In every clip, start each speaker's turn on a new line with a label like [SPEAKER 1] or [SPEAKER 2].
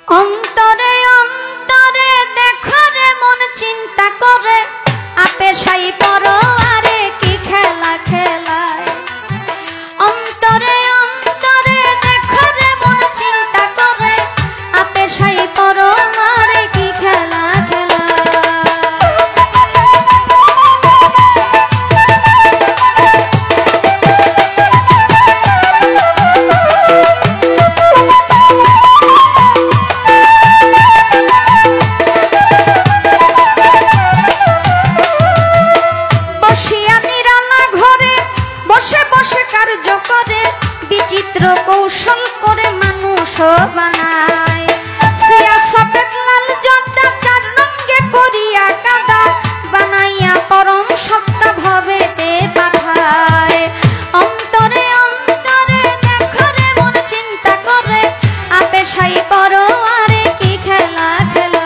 [SPEAKER 1] অন্তরে অন্তরে দেখো রে মন চিন্তা করে আপে সাই পড়ো আরে কি খেলা খেলায়। অন্তরে অন্তরে দেখো রে মন চিন্তা করে আপে সাই পড়ো আরে কি খেলা খেলায়। বিচিত্র কৌশল করে মানুষ বানায় সিয়া সফেদ লাল জর্দা চার রঙে করিয়া কাদা বানাইয়া পরম সত্তা ভবেতে পাঠায়। অন্তরে অন্তরে দেখো রে মন চিন্তা করে আপে সাই পড়ো আরে কি খেলা খেলা।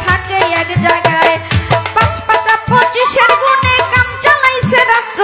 [SPEAKER 2] থাকে এক জায়গায় ৫ ৫ ২৫ গুণে কাম চালাইছে রাত্র